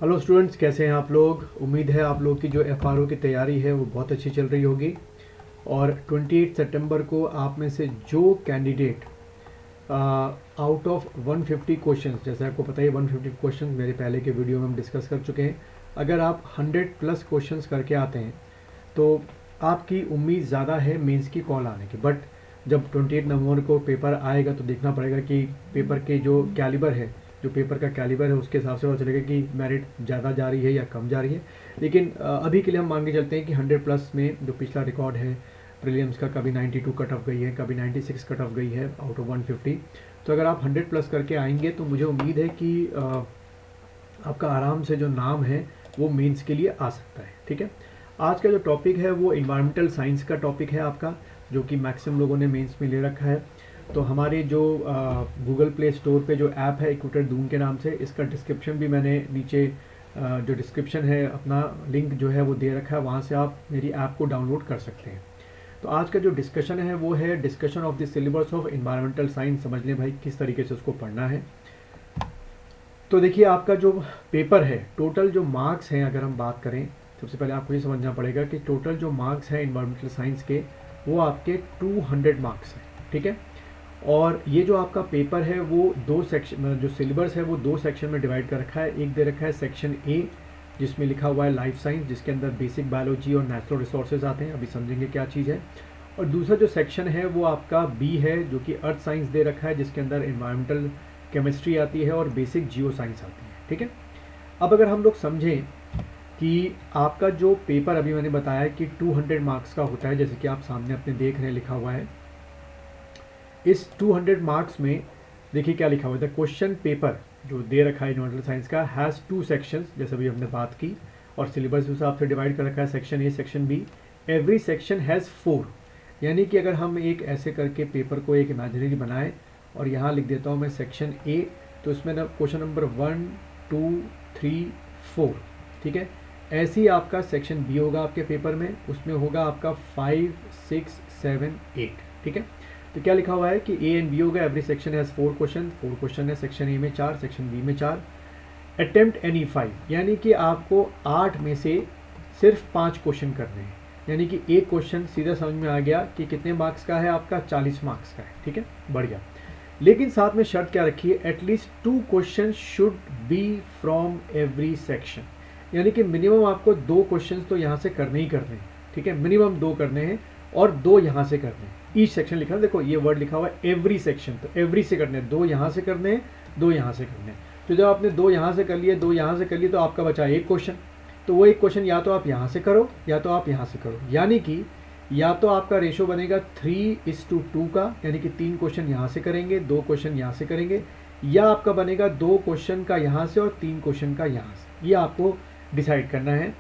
Hello students, कैसे हैं आप लोग। उम्मीद है आप लोग की जो एफआरओ की तैयारी है वो बहुत अच्छी चल रही होगी। और 28 सितंबर को आप में से जो कैंडिडेट आउट ऑफ 150 क्वेश्चंस, जैसे आपको पता है 150 क्वेश्चंस मेरे पहले के वीडियो में हम डिस्कस कर चुके हैं। अगर आप 100 प्लस क्वेश्चंस करके आते हैं तो आपकी उम्मीद ज़्यादा है मेंस की कॉल आने की। बट जब 28 नवंबर को पेपर आएगा तो देखना पड़ेगा कि पेपर के जो कैलिबर है, जो पेपर का कैलिबर है उसके हिसाब से पता चलेगा कि मेरिट ज़्यादा जा रही है या कम जा रही है। लेकिन अभी के लिए हम मान के चलते हैं कि 100 प्लस में जो पिछला रिकॉर्ड है प्रीलिम्स का, कभी 92 कट ऑफ गई है, कभी 96 कट ऑफ गई है आउट ऑफ 150। तो अगर आप 100 प्लस करके आएंगे तो मुझे उम्मीद है कि आपका आराम से जो नाम है वो मेंस के लिए आ सकता है। ठीक है, आज का जो टॉपिक है वो इन्वायरमेंटल साइंस का टॉपिक है आपका, जो कि मैक्सिमम लोगों ने मेंस में ले रखा है। तो हमारे जो गूगल प्ले स्टोर पे जो ऐप है इक्वेटर दून के नाम से, इसका डिस्क्रिप्शन भी मैंने नीचे जो डिस्क्रिप्शन है अपना लिंक जो है वो दे रखा है, वहाँ से आप मेरी ऐप को डाउनलोड कर सकते हैं। तो आज का जो डिस्कशन है वो है discussion of the syllabus of environmental science. समझ लें भाई किस तरीके से उसको पढ़ना है। तो देखिए, आपका जो पेपर है, टोटल जो मार्क्स हैं अगर हम बात करें, सबसे पहले आपको ये समझना पड़ेगा कि टोटल जो मार्क्स हैं इन्वायरमेंटल साइंस के वो आपके 200 मार्क्स हैं। ठीक है, और ये जो आपका पेपर है वो दो सेक्शन, जो सिलेबस है वो दो सेक्शन में डिवाइड कर रखा है। एक दे रखा है सेक्शन ए जिसमें लिखा हुआ है लाइफ साइंस, जिसके अंदर बेसिक बायोलॉजी और नेचुरल रिसोर्सेज आते हैं, अभी समझेंगे क्या चीज़ है। और दूसरा जो सेक्शन है वो आपका बी है, जो कि अर्थ साइंस दे रखा है, जिसके अंदर इन्वायरमेंटल केमिस्ट्री आती है और बेसिक जियो साइंस आती है। ठीक है, अब अगर हम लोग समझें कि आपका जो पेपर अभी मैंने बताया कि 200 मार्क्स का होता है, जैसे कि आप सामने अपने देख रहे हैं लिखा हुआ है। इस 200 मार्क्स में देखिए क्या लिखा हुआ है, द क्वेश्चन पेपर जो दे रखा है इन्वायरमेंटल साइंस का हैज़ 2 सेक्शंस, जैसे अभी हमने बात की, और सिलेबस के हिसाब से डिवाइड कर रखा है, section A section B. Every section has 4, यानी कि अगर हम एक ऐसे करके पेपर को एक इमेजिनरी बनाएं और यहाँ लिख देता हूँ मैं सेक्शन ए, तो इसमें ना क्वेश्चन नंबर 1 2 3 4। ठीक है, ऐसे ही आपका सेक्शन बी होगा आपके पेपर में, उसमें होगा आपका 5 6 7 8। ठीक है, तो क्या लिखा हुआ है कि ए एंड बी होगा, every section has 4 question, 4 question है, सेक्शन ए में 4, सेक्शन बी में 4। अटेम्प्ट एनी 5, यानी कि आपको 8 में से सिर्फ 5 क्वेश्चन करने हैं, यानी कि एक क्वेश्चन सीधा समझ में आ गया कि कितने मार्क्स का है आपका, 40 मार्क्स का है। ठीक है, बढ़िया। लेकिन साथ में शर्त क्या रखी है, at least 2 question should be from every section, यानी कि मिनिमम आपको 2 क्वेश्चन तो यहाँ से करने ही करने हैं। ठीक है, मिनिमम 2 करने हैं और 2 यहाँ से करने हैं। ईच सेक्शन लिखा है, देखो ये वर्ड लिखा हुआ है एवरी सेक्शन, तो एवरी से करने हैं, 2 यहाँ से करने हैं, 2 यहाँ से करने हैं। तो जब आपने 2 यहाँ से कर लिए, 2 यहाँ से कर लिए, तो आपका बचा एक क्वेश्चन। तो वो एक क्वेश्चन या तो आप यहाँ से करो या तो आप यहाँ से करो, यानी कि या तो आपका रेशो बनेगा 3:2 का, यानी कि 3 क्वेश्चन यहाँ से करेंगे, 2 क्वेश्चन यहाँ से करेंगे, या आपका बनेगा 2 क्वेश्चन का यहाँ से और 3 क्वेश्चन का यहाँ से। ये आपको डिसाइड करना है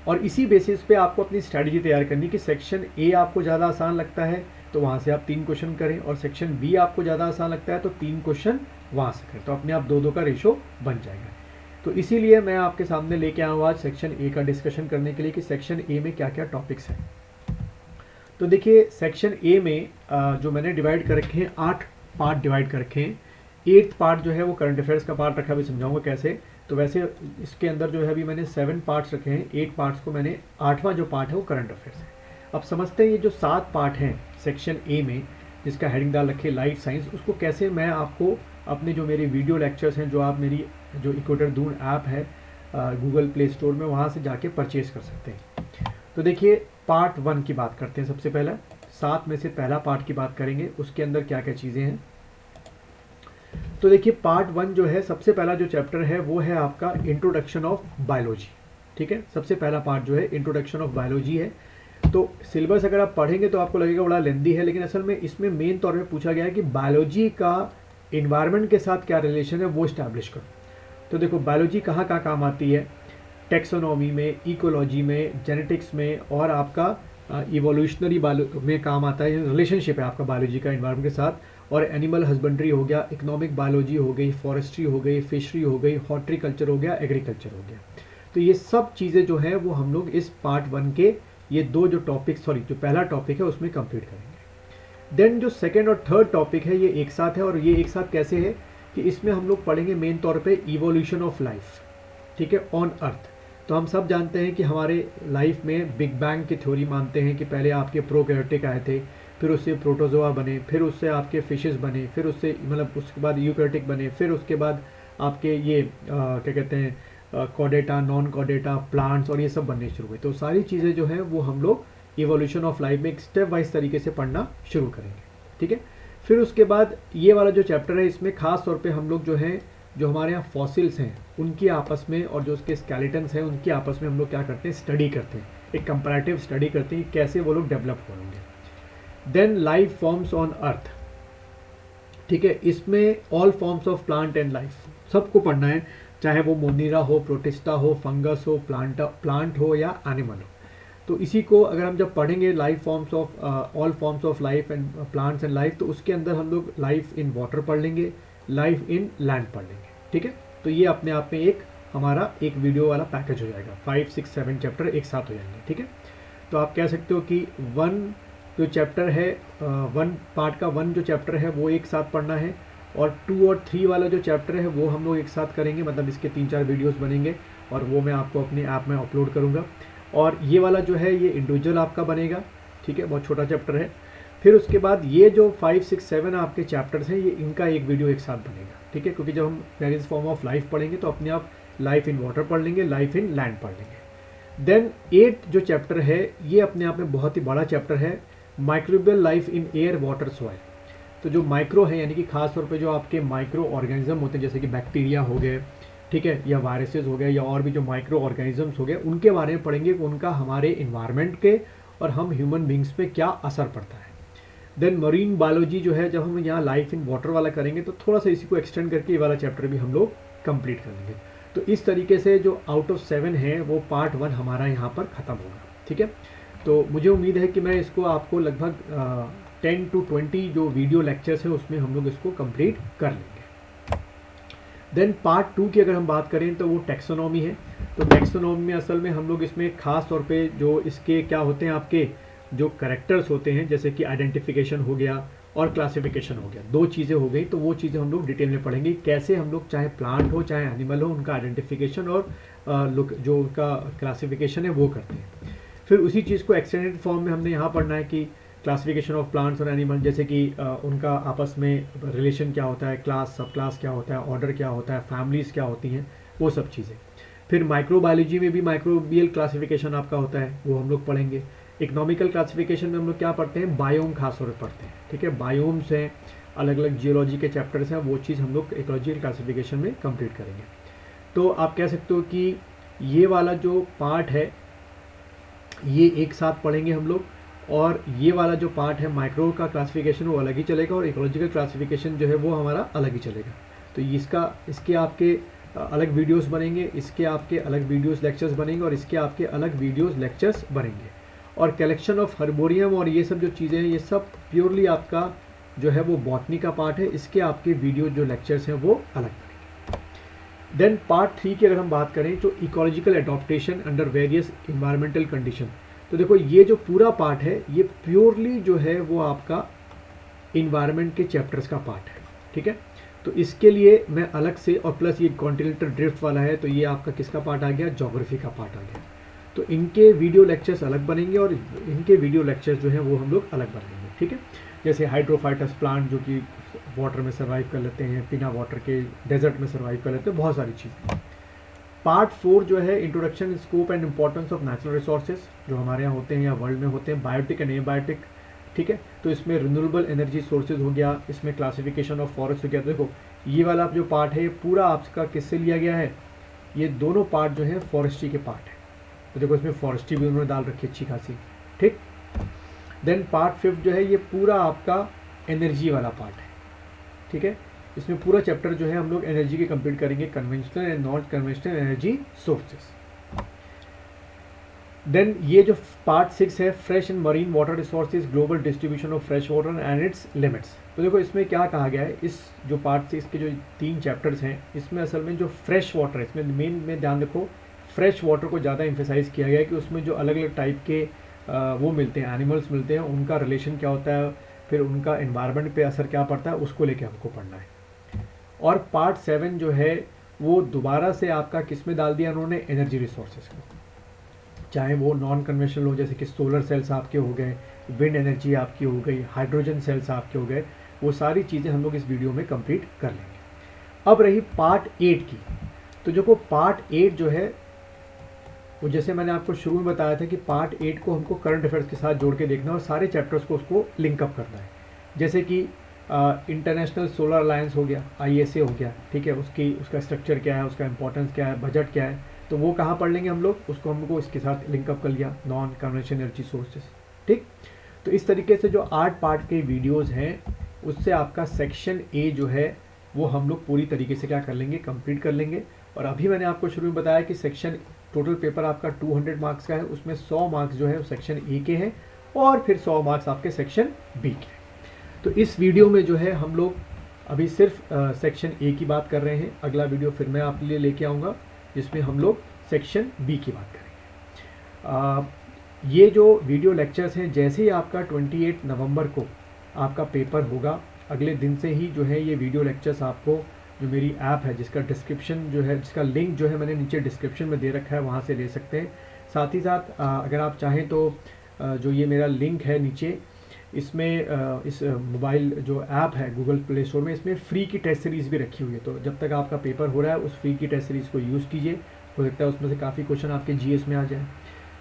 और इसी बेसिस पे आपको अपनी स्ट्रैटेजी तैयार करनी कि सेक्शन ए आपको ज़्यादा आसान लगता है तो वहाँ से आप 3 क्वेश्चन करें, और सेक्शन बी आपको ज़्यादा आसान लगता है तो 3 क्वेश्चन वहाँ से करें, तो अपने आप 2-2 का रेशो बन जाएगा। तो इसीलिए मैं आपके सामने लेके आया हूँ आज सेक्शन ए का डिस्कशन करने के लिए कि सेक्शन ए में क्या क्या टॉपिक्स हैं। तो देखिए, सेक्शन ए में जो मैंने डिवाइड कर रखे हैं, 8 पार्ट डिवाइड कर रखे हैं। 8th पार्ट जो है वो करंट अफेयर्स का पार्ट रखा, भी समझाऊंगा कैसे। तो वैसे इसके अंदर जो है अभी मैंने 7 पार्ट्स रखे हैं, 8 पार्ट्स को मैंने 8वां जो पार्ट है वो करंट अफेयर्स है। अब समझते हैं ये जो 7 पार्ट हैं सेक्शन ए में, जिसका हेडिंग डाल रखे लाइफ साइंस, उसको कैसे मैं आपको अपने जो मेरे वीडियो लेक्चर्स हैं, जो आप मेरी जो इक्वेटर दून ऐप है गूगल प्ले स्टोर में, वहाँ से जाके परचेज कर सकते हैं। तो देखिए, पार्ट 1 की बात करते हैं। सबसे पहला 7 में से पहला पार्ट की बात करेंगे, उसके अंदर क्या क्या चीज़ें हैं। तो देखिए, पार्ट 1 जो है, सबसे पहला जो चैप्टर है वो है आपका इंट्रोडक्शन ऑफ बायोलॉजी। ठीक है, सबसे पहला पार्ट जो है इंट्रोडक्शन ऑफ बायोलॉजी है। तो सिलेबस अगर आप पढ़ेंगे तो आपको लगेगा बड़ा लेंदी है, लेकिन असल में इसमें मेन तौर पे पूछा गया है कि बायोलॉजी का इन्वायरमेंट के साथ क्या रिलेशन है वो इस्टेब्लिश करो। तो देखो, बायोलॉजी कहाँ कहाँ काम आती है, टेक्सोनॉमी में, इकोलॉजी में, जेनेटिक्स में, और आपका इवोल्यूशनरी बायो में काम आता है। रिलेशनशिप है आपका बायोलॉजी का इन्वायरमेंट के साथ। और एनिमल हस्बेंड्री हो गया, इकोनॉमिक बायोलॉजी हो गई, फॉरेस्ट्री हो गई, फिशरी हो गई, हॉर्टिकल्चर हो गया, एग्रीकल्चर हो गया। तो ये सब चीज़ें जो है वो हम लोग इस पार्ट 1 के ये दो जो टॉपिक, जो पहला टॉपिक है उसमें कंप्लीट करेंगे। देन जो सेकेंड और थर्ड टॉपिक है ये एक साथ है, और ये एक साथ कैसे है कि इसमें हम लोग पढ़ेंगे मेन तौर पे इवोल्यूशन ऑफ लाइफ। ठीक है, ऑन अर्थ। तो हम सब जानते हैं कि हमारे लाइफ में बिग बैंग की थ्योरी मानते हैं कि पहले आपके प्रोकैरियोटिक आए थे, फिर उससे प्रोटोजोआ बने, फिर उससे आपके फिशेस बने, फिर उससे मतलब उसके बाद यूकैरियोटिक बने, फिर उसके बाद आपके ये क्या कहते हैं कॉडेटा, नॉन कॉडेटा, प्लांट्स और ये सब बनने शुरू हुए। तो सारी चीज़ें जो हैं वो हम लोग इवोल्यूशन ऑफ लाइफ में एक स्टेप वाइज तरीके से पढ़ना शुरू करेंगे, ठीक है। फिर उसके बाद ये वाला जो चैप्टर है इसमें खास तौर पे हम लोग जो हैं, जो हमारे यहाँ फॉसिल्स हैं उनकी आपस में और जो उसके स्केलेटन्स हैं उनकी आपस में हम लोग क्या करते हैं, स्टडी करते हैं, एक कंपैरेटिव स्टडी करते हैं कैसे वो लोग डेवलप होंगे। Then life forms on earth, ठीक है, इसमें all forms of plant and life सबको पढ़ना है, चाहे वो मोनीरा हो, प्रोटिस्टा हो, फंगस हो, प्लांट हो या एनिमल हो। तो इसी को अगर हम जब पढ़ेंगे life forms of all forms of life and plants and life, तो उसके अंदर हम लोग लाइफ इन वाटर पढ़ लेंगे, लाइफ इन लैंड पढ़ लेंगे, ठीक है। तो ये अपने आप में एक हमारा एक वीडियो वाला पैकेज हो जाएगा, 5, 6, 7 चैप्टर एक साथ हो जाएंगे, ठीक है। तो आप कह सकते हो कि वन जो चैप्टर है, वन पार्ट का वन जो चैप्टर है वो एक साथ पढ़ना है, और 2 और 3 वाला जो चैप्टर है वो हम लोग एक साथ करेंगे, मतलब इसके 3-4 वीडियोस बनेंगे और वो मैं आपको अपने ऐप में अपलोड करूँगा। और ये वाला जो है ये इंडिविजुअल आपका बनेगा, ठीक है, बहुत छोटा चैप्टर है। फिर उसके बाद ये जो 5, 6, 7 आपके चैप्टर्स हैं ये इनका एक वीडियो एक साथ बनेगा, ठीक है, क्योंकि जब हम वेरियस फॉर्म ऑफ लाइफ पढ़ेंगे तो अपने आप लाइफ इन वाटर पढ़ लेंगे, लाइफ इन लैंड पढ़ लेंगे। देन 8 जो चैप्टर है ये अपने आप में बहुत ही बड़ा चैप्टर है, microbial life in air, water, soil. तो जो माइक्रो है यानी कि खास तौर पे जो आपके माइक्रो ऑर्गेनिज्म होते हैं, जैसे कि बैक्टीरिया हो गए, ठीक है, या वायरसेस हो गए, या और भी जो माइक्रो ऑर्गेनिजम्स हो गए, उनके बारे में पढ़ेंगे कि उनका हमारे इन्वायरमेंट के और हम ह्यूमन बींग्स पे क्या असर पड़ता है। देन मरीन बायोलॉजी जो है, जब हम यहाँ लाइफ इन वाटर वाला करेंगे तो थोड़ा सा इसी को एक्सटेंड करके ये वाला चैप्टर भी हम लोग कंप्लीट कर लेंगे। तो इस तरीके से जो आउट ऑफ 7 है वो पार्ट 1 हमारा यहाँ पर ख़त्म होगा, ठीक है। तो मुझे उम्मीद है कि मैं इसको आपको लगभग 10 to 20 जो वीडियो लेक्चर्स हैं उसमें हम लोग इसको कंप्लीट कर लेंगे। देन पार्ट 2 की अगर हम बात करें तो वो टैक्सोनॉमी है। तो टैक्सोनॉमी में असल में हम लोग इसमें खास तौर पे जो इसके क्या होते हैं, आपके जो करेक्टर्स होते हैं, जैसे कि आइडेंटिफिकेशन हो गया और क्लासिफिकेशन हो गया, 2 चीज़ें हो गई। तो वो चीज़ें हम लोग डिटेल में पढ़ेंगे, कैसे हम लोग चाहे प्लांट हो चाहे एनिमल हो उनका आइडेंटिफिकेशन और जो उनका क्लासिफिकेशन है वो करते हैं। फिर उसी चीज़ को एक्सटेंडेड फॉर्म में हमने यहाँ पढ़ना है कि क्लासिफिकेशन ऑफ प्लांट्स और एनिमल, जैसे कि उनका आपस में रिलेशन क्या होता है, क्लास, सब क्लास क्या होता है, ऑर्डर क्या होता है, फैमिलीज़ क्या होती हैं, वो सब चीज़ें। फिर माइक्रोबायोलॉजी में भी माइक्रोबियल क्लासिफिकेशन आपका होता है, वो हम लोग पढ़ेंगे। इकोनॉमिकल क्लासिफिकेशन में हम लोग क्या पढ़ते हैं, बायोम खास तौर पर पढ़ते हैं, ठीक है, बायोम्स हैं, अलग अलग जियोलॉजी के चैप्टर्स हैं, वो चीज़ हम लोग इकोलॉजिकल क्लासिफिकेशन में कंप्लीट करेंगे। तो आप कह सकते हो कि ये वाला जो पार्ट है ये एक साथ पढ़ेंगे हम लोग, और ये वाला जो पार्ट है माइक्रो का क्लासिफिकेशन वो अलग ही चलेगा, और इकोलॉजिकल क्लासिफिकेशन जो है वो हमारा अलग ही चलेगा। तो इसके आपके अलग वीडियोस बनेंगे, इसके आपके अलग वीडियोस लेक्चर्स बनेंगे, और इसके आपके अलग वीडियोस लेक्चर्स बनेंगे। और कलेक्शन ऑफ हर्बोरियम और ये सब जो चीज़ें हैं ये सब प्योरली आपका जो है वो बॉटनी का पार्ट है, इसके आपके वीडियो जो लेक्चर्स हैं वो अलग बनेंगे। देन पार्ट 3 की अगर हम बात करें तो ecological adaptation under various environmental condition. तो देखो ये जो पूरा पार्ट है ये प्योरली जो है वो आपका इन्वायरमेंट के चैप्टर्स का पार्ट है, ठीक है। तो इसके लिए मैं अलग से, और प्लस ये कॉन्टिनेंटल ड्रिफ्ट वाला है तो ये आपका किसका पार्ट आ गया, ज्योग्राफी का पार्ट आ गया। तो इनके वीडियो लेक्चर्स अलग बनेंगे और इनके वीडियो लेक्चर्स जो हैं वो हम लोग अलग बनाएंगे, ठीक है। जैसे हाइड्रोफाइटस प्लांट जो कि वाटर में सर्वाइव कर लेते हैं, बिना वाटर के डेजर्ट में सर्वाइव कर लेते हैं, बहुत सारी चीज़ें। पार्ट 4 जो है introduction, scope and importance of natural resources जो हमारे यहाँ होते हैं या वर्ल्ड में होते हैं, बायोटिक एंड एबायोटिक, ठीक है। तो इसमें रिन्यूएबल एनर्जी सोर्सेज हो गया, इसमें क्लासिफिकेशन ऑफ फॉरेस्ट हो गया। तो देखो ये वाला जो पार्ट है ये पूरा आपका किससे लिया गया है, ये दोनों पार्ट जो है फॉरेस्ट्री के पार्ट है। तो देखो इसमें फॉरेस्ट्री भी उन्होंने डाल रखी अच्छी खासी, ठीक। देन पार्ट 5 जो है ये पूरा आपका एनर्जी वाला पार्ट है, ठीक है। इसमें पूरा चैप्टर जो है हम लोग एनर्जी के कंप्लीट करेंगे, conventional and non conventional energy sources. Then ये जो पार्ट 6 है fresh and marine water resources, global distribution of fresh water and its limits. तो देखो इसमें क्या कहा गया है, इस जो पार्ट 6 के जो 3 चैप्टर्स हैं इसमें असल में जो फ्रेश वाटर है, इसमें मेन में ध्यान रखो फ्रेश वाटर को ज़्यादा एम्फेसाइज किया गया है कि उसमें जो अलग अलग टाइप के वो मिलते हैं, एनिमल्स मिलते हैं, उनका रिलेशन क्या होता है, फिर उनका एनवायरनमेंट पे असर क्या पड़ता है, उसको लेके हमको पढ़ना है। और पार्ट 7 जो है वो दोबारा से आपका किस में डाल दिया उन्होंने, एनर्जी रिसोर्सेज को, चाहे वो नॉन कन्वेंशनल हो जैसे कि सोलर सेल्स आपके हो गए, विंड एनर्जी आपकी हो गई, हाइड्रोजन सेल्स आपके हो गए, वो सारी चीज़ें हम लोग इस वीडियो में कंप्लीट कर लेंगे। अब रही पार्ट 8 की, तो जो पार्ट 8 जो है वो जैसे मैंने आपको शुरू में बताया था कि पार्ट 8 को हमको करंट अफेयर्स के साथ जोड़ के देखना है और सारे चैप्टर्स को उसको लिंकअप करना है। जैसे कि इंटरनेशनल सोलर अलायंस हो गया, ISA हो गया, ठीक है, उसका स्ट्रक्चर क्या है, उसका इंपॉर्टेंस क्या है, बजट क्या है, तो वो कहाँ पढ़ लेंगे हम लोग, उसको हमको इसके साथ लिंकअप कर लिया, नॉन कन्वेंशनल एनर्जी सोर्सेस। ठीक, तो इस तरीके से जो 8 पार्ट के वीडियोज़ हैं उससे आपका सेक्शन A जो है वो हम लोग पूरी तरीके से क्या कर लेंगे, कंप्लीट कर लेंगे। और अभी मैंने आपको शुरू में बताया कि सेक्शन टोटल पेपर आपका 200 मार्क्स का है, उसमें 100 मार्क्स जो है वो सेक्शन A के हैं और फिर 100 मार्क्स आपके सेक्शन B के हैं। तो इस वीडियो में जो है हम लोग अभी सिर्फ सेक्शन A की बात कर रहे हैं। अगला वीडियो फिर मैं आपके लिए लेके आऊँगा जिसमें हम लोग सेक्शन B की बात करेंगे। ये जो वीडियो लेक्चर्स हैं, जैसे ही आपका 28 नवंबर को आपका पेपर होगा, अगले दिन से ही जो है ये वीडियो लेक्चर्स आपको जो मेरी ऐप है जिसका डिस्क्रिप्शन जो है, जिसका लिंक जो है मैंने नीचे डिस्क्रिप्शन में दे रखा है, वहाँ से ले सकते हैं। साथ ही साथ अगर आप चाहें तो जो ये मेरा लिंक है नीचे, इसमें इस मोबाइल जो ऐप है गूगल प्ले स्टोर में, इसमें फ्री की टेस्ट सीरीज़ भी रखी हुई है। तो जब तक आपका पेपर हो रहा है उस फ्री की टेस्ट सीरीज़ को यूज़ कीजिए, हो सकता है उसमें से काफ़ी क्वेश्चन आपके GS में आ जाए।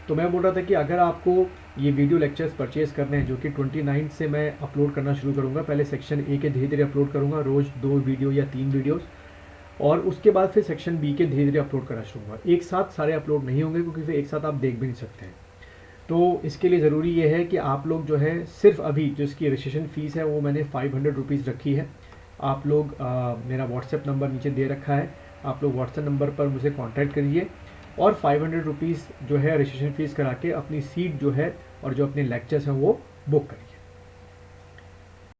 तो मैं बोल रहा था कि अगर आपको ये वीडियो लेक्चर्स परचेज़ करने हैं, जो कि 29 से मैं अपलोड करना शुरू करूँगा, पहले सेक्शन A के धीरे धीरे अपलोड करूँगा, रोज़ 2 वीडियो या 3 वीडियोज़, और उसके बाद फिर सेक्शन B के धीरे धीरे अपलोड करना शुरू होगा। एक साथ सारे अपलोड नहीं होंगे क्योंकि फिर एक साथ आप देख भी नहीं सकते हैं। तो इसके लिए ज़रूरी ये है कि आप लोग जो है सिर्फ अभी जो इसकी रजिस्ट्रेशन फ़ीस है वो मैंने 500 रुपीज़ रखी है। आप लोग मेरा व्हाट्सएप नंबर नीचे दे रखा है, आप लोग व्हाट्सएप नंबर पर मुझे कांटेक्ट करिए और 500 रुपीज़ जो है रजिस्ट्रेशन फ़ीस करा के अपनी सीट जो है और जो अपने लेक्चर्स हैं वो बुक करिए।